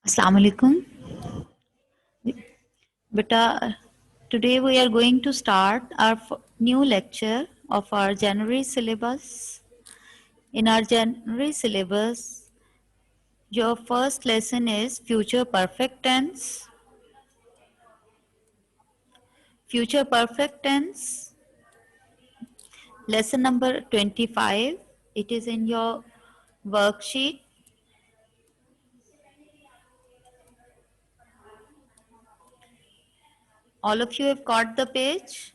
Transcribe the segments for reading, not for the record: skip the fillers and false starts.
Assalamu alaikum. Beta, today we are going to start our new lecture of our January syllabus. In our January syllabus, your first lesson is future perfect tense. Future perfect tense, lesson number 25. It is in your worksheet. All of you have got the page.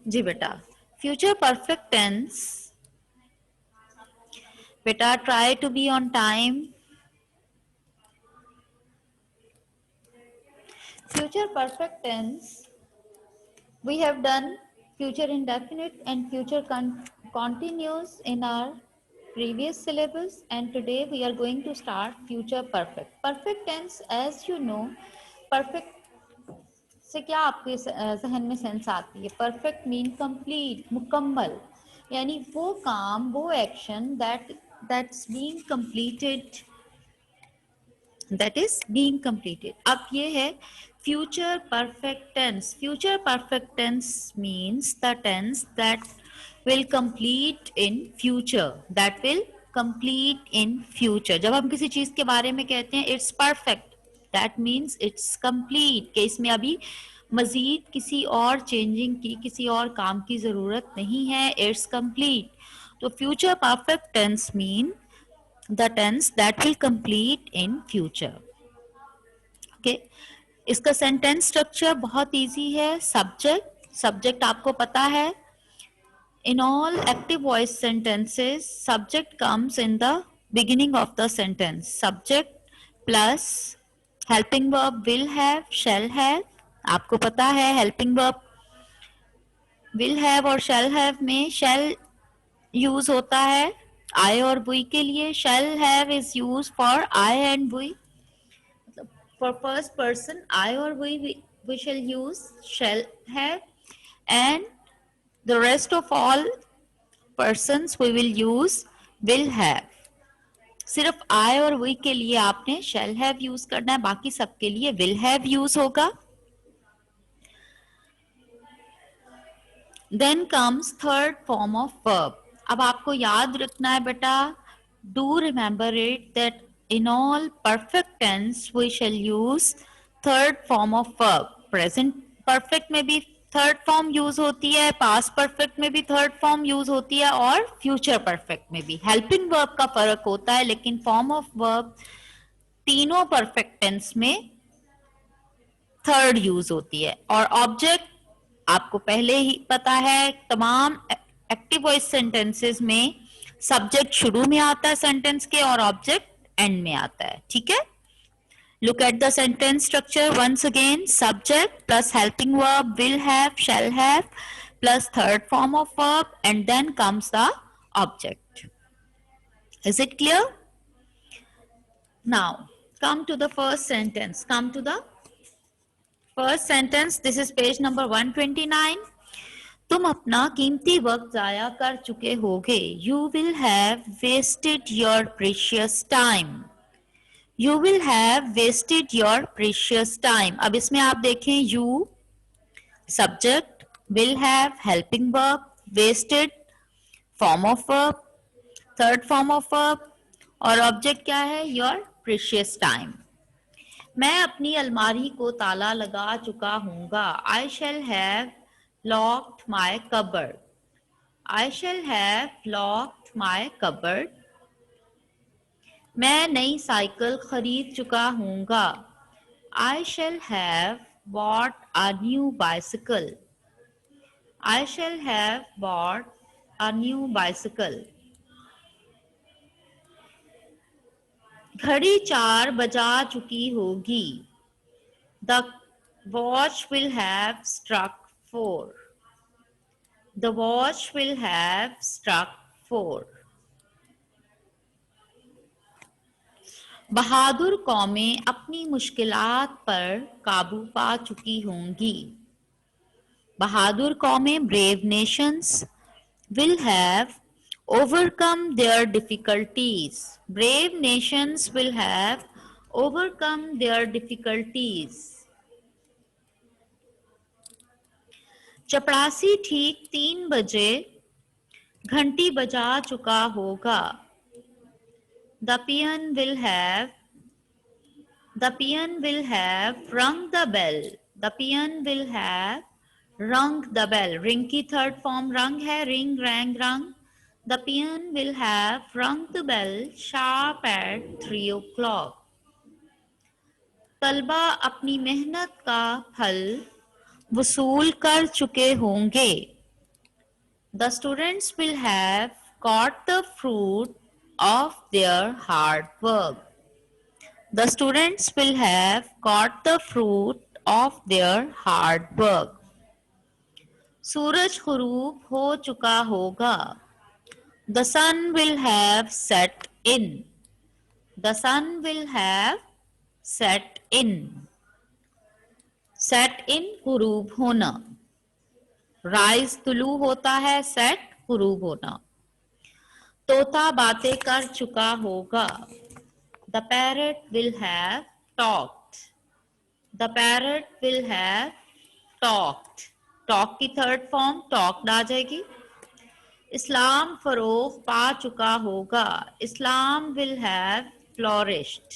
जी बेटा, future perfect tense. Beta, try to be on time. Future perfect tense, we have done future indefinite and future continuous in our previous syllabus, and today we are going to start future perfect. Perfect tense, as you know, perfect से क्या आपके जहन में sense आती है? Perfect mean complete, मुकम्मल, यानी वो काम, वो action that's being completed, that is being completed. अब ये है future perfect tense. Future perfect tense means the tense that will complete in future, that will complete in future. जब हम किसी चीज के बारे में कहते हैं it's perfect, that means it's complete, कि इसमें अभी मजीद किसी और चेंजिंग की, किसी और काम की जरूरत नहीं है, it's complete. तो future perfect tense mean the tense that will complete in future. Okay, इसका सेंटेंस स्ट्रक्चर बहुत इजी है. सब्जेक्ट आपको पता है. In all active voice sentences subject comes in the beginning of the sentence. Subject plus helping verb will have, shall have. आपको पता है helping verb will have और शैल हैव में शैल यूज होता है आई और वी के लिए. Shall have is use for I and we. For first person I or we shall use shall have, and the rest of all persons we will use will have. सिर्फ I और we के लिए आपने shall have use करना है, बाकी सबके लिए will have यूज होगा. Then comes third form of verb. अब आपको याद रखना है बेटा, do remember it that in all perfect tense we shall use third form of verb. Present perfect में भी थर्ड फॉर्म यूज होती है, पास्ट परफेक्ट में भी थर्ड फॉर्म यूज होती है, और फ्यूचर परफेक्ट में भी. हेल्पिंग वर्ब का फर्क होता है, लेकिन फॉर्म ऑफ वर्ब तीनों परफेक्ट टेंस में थर्ड यूज होती है. और ऑब्जेक्ट आपको पहले ही पता है, तमाम एक्टिव वॉइस सेंटेंसेस में सब्जेक्ट शुरू में आता है सेंटेंस के और ऑब्जेक्ट एंड में आता है. ठीक है, look at the sentence structure once again. Subject plus helping verb will have, shall have, plus third form of verb, and then comes the object. Is it clear? Now come to the first sentence. Come to the first sentence. This is page number 129. तुम अपना कीमती वक्त जाया कर चुके होगे. You will have wasted your precious time. You will have wasted your precious time. अब इसमें आप देखें, you subject, will have, helping verb, wasted form of verb, third form of verb, और object क्या है? Your precious time. मैं अपनी अलमारी को ताला लगा चुका हूँगा. I shall have locked my cupboard. I shall have locked my cupboard. मैं नई साइकिल खरीद चुका हूँगा. I shall have bought a new bicycle. I shall have bought a new bicycle. घड़ी 4 बजा चुकी होगी. The watch will have struck 4. The watch will have struck 4. बहादुर कौमें अपनी मुश्किलात पर काबू पा चुकी होंगी. बहादुर कौमें, brave nations, will have overcome their difficulties. Brave nations will have overcome their difficulties. चपरासी ठीक 3 बजे घंटी बजा चुका होगा. The peon will have rung the bell. The peon will have rung the bell. Ring की third form rung है, ring, rang, rung. The peon will have rung the bell sharp at 3 o'clock. तलबा अपनी मेहनत का फल वसूल कर चुके होंगे. The students will have got the fruit of their hard work. The students will have got the fruit of their hard work. सूरज ग़ुरूब हो चुका होगा. The sun will have set in. The sun will have set in. Set in ग़ुरूब होना. Rise तुलू होता है, set ग़ुरूब होना. तोता बातें कर चुका होगा. The parrot will have talked. The parrot will have talked. Talk की third form talked आ जाएगी. इस्लाम फरोग पा चुका होगा. Islam will have flourished.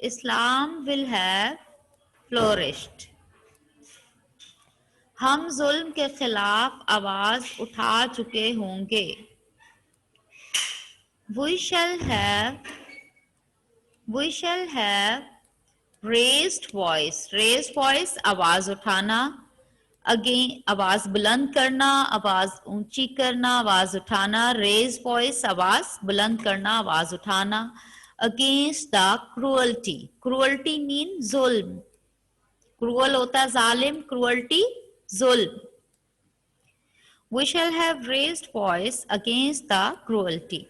Islam will have flourished. हम जुल्म के खिलाफ आवाज उठा चुके होंगे. We shall have raised voice. Raised voice आवाज उठाना. Again आवाज बुलंद करना, आवाज ऊंची करना, आवाज उठाना. Raised voice आवाज बुलंद करना, आवाज उठाना. Against the cruelty. Cruelty mean जुल्म. Cruel होता है जालिम, cruelty जुल्म. We shall have raised voice against the cruelty.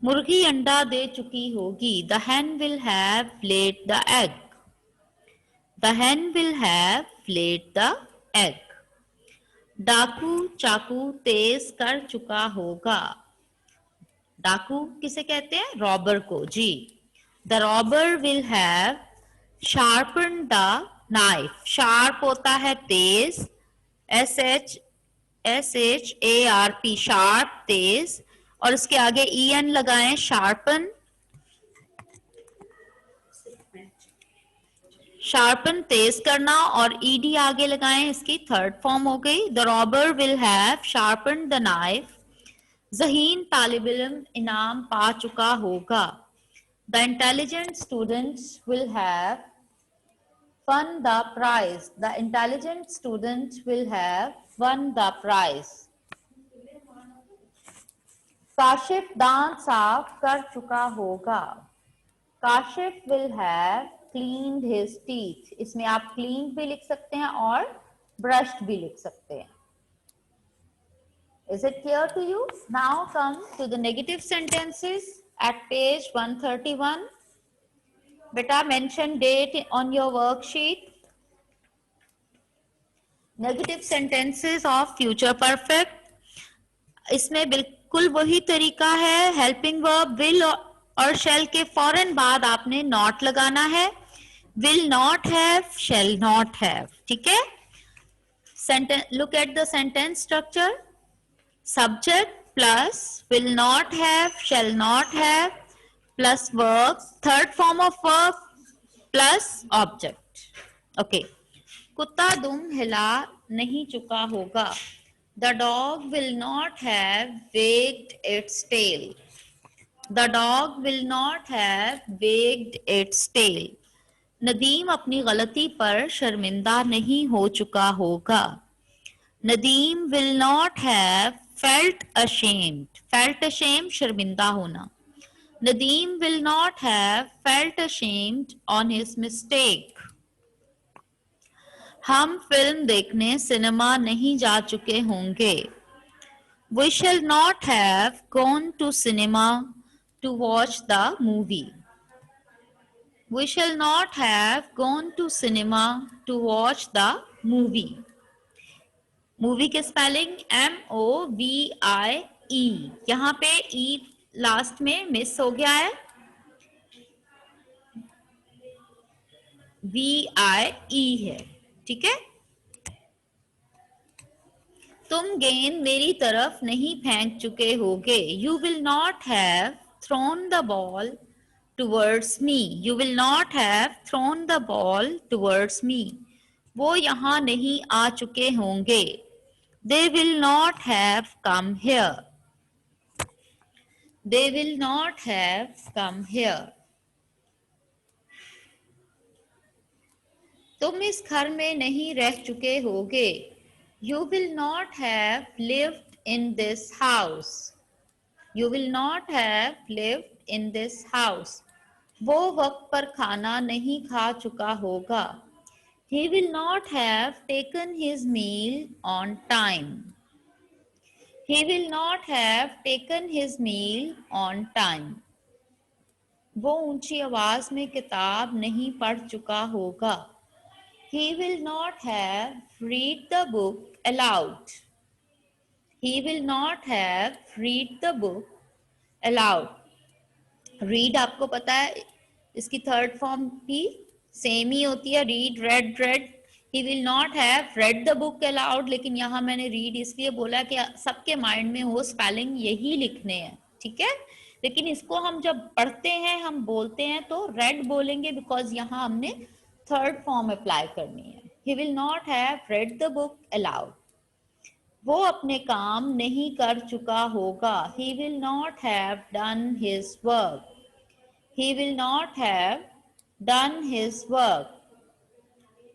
मुर्गी अंडा दे चुकी होगी. The hen will have laid the egg. The hen will have laid the egg. डाकू चाकू तेज कर चुका होगा. डाकू किसे कहते हैं? रॉबर को. जी. The robber will have sharpened the knife. Sharp होता है तेज. SHARP sharp तेज. और इसके आगे EN लगाएं, शार्पन. शार्पन तेज करना, और ED आगे लगाएं, इसकी थर्ड फॉर्म हो गई. The robber will have sharpen the knife. ज़हीन तालिब इल्म इनाम पा चुका होगा. The intelligent students will have won the prize. The intelligent students will have won the prize. Kashif दांत साफ कर चुका होगा. Kashif will have cleaned his teeth. इसमें आप cleaned भी लिख सकते हैं और brushed भी लिख सकते हैं. Is it clear to you? Now come to the negative sentences at page 131. Beta, mention date on your worksheet. Negative sentences of future perfect. इसमें बिल्कुल वही तरीका है. हेल्पिंग वर्ब विल और शैल के फौरन बाद आपने नॉट लगाना है. Will not have, shall not have. ठीक है. Look at the sentence structure. Subject plus will not have, shall not have plus verb, third form of verb plus object. Okay. कुत्ता दुम हिला नहीं चुका होगा. The dog will not have wagged its tail. The dog will not have wagged its tail. Nadeem अपनी गलती पर शर्मिंदा नहीं हो चुका होगा. Nadeem will not have felt ashamed. Felt ashamed शर्मिंदा होना. Nadeem will not have felt ashamed on his mistake. हम फिल्म देखने सिनेमा नहीं जा चुके होंगे. We shall not have gone to cinema to watch the movie. We shall not have gone to cinema to watch the movie. Movie की spelling MOVIE। यहाँ पे ई last में मिस हो गया है, VIE है, ठीक है। तुम गेंद मेरी तरफ नहीं फेंक चुके होगे। You will not have thrown the ball towards me. You will not have thrown the ball towards me. वो यहाँ नहीं आ चुके होंगे। They will not have come here. They will not have come here. तुम इस घर में नहीं रह चुके होगे। You will not have lived in this house. You will not have lived in this house. वो वक्त पर खाना नहीं खा चुका होगा। He will not have taken his meal on time. He will not have taken his meal on time. वो ऊंची आवाज में किताब नहीं पढ़ चुका होगा। He will not have read the book aloud. He will not have read the book aloud. Read आपको पता है इसकी थर्ड फॉर्म भी सेम ही होती है, read, red, red. He will not have read the book allowed, लेकिन यहाँ मैंने रीड इसलिए बोला कि सबके माइंड में वो स्पेलिंग यही लिखने हैं, ठीक है। लेकिन इसको हम जब पढ़ते हैं, हम बोलते हैं तो रेड बोलेंगे, बिकॉज यहाँ हमने थर्ड फॉर्म अप्लाई करनी है। He will not have read the book allowed. वो अपने काम नहीं कर चुका होगा। He will not have done his work. He will not have done his work.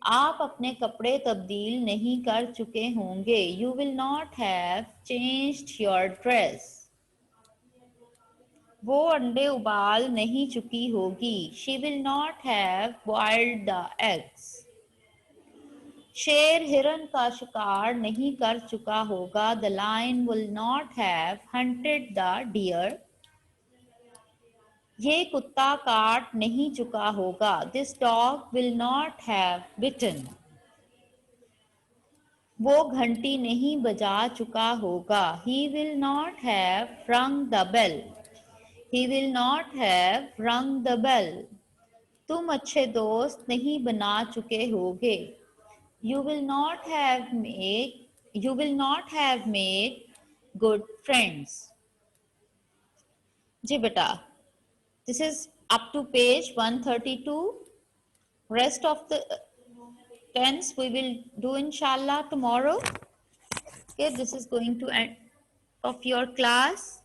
आप अपने कपड़े तब्दील नहीं कर चुके होंगे। You will not have changed your dress. वो अंडे उबाल नहीं चुकी होगी। She will not have boiled the eggs. शेर हिरन का शिकार नहीं कर चुका होगा। The lion will not have hunted the deer. ये कुत्ता काट नहीं चुका होगा। This dog will not have bitten. वो घंटी नहीं बजा चुका होगा। He will not have rung the bell. He will not have rung the bell. तुम अच्छे दोस्त नहीं बना चुके होगे। You will not have made good friends. जी बेटा, this is up to page 132. Rest of the tense we will do inshallah tomorrow. Okay, this is going to end of your class.